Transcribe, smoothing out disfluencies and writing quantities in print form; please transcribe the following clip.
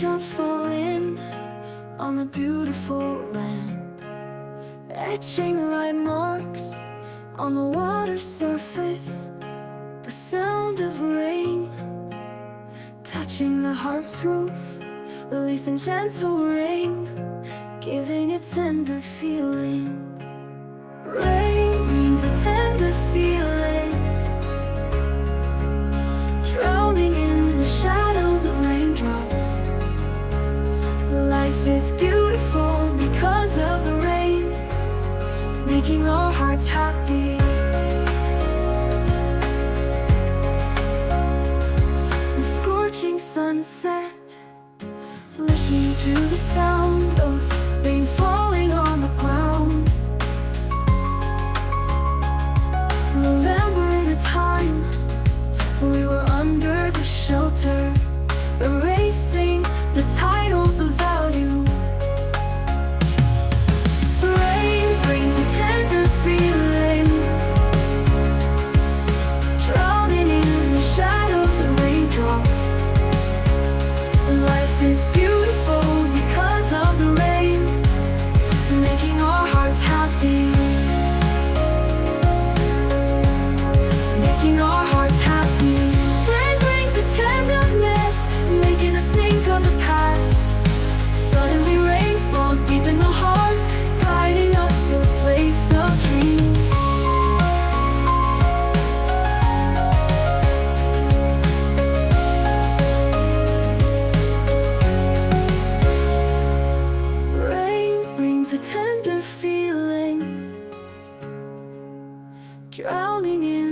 raindrops falling on a beautiful land, etching light marks on the water surface. The sound of rain touching the heart's roof, releasing gentle rain, giving it tender feeling. Rain brings a tender feeling.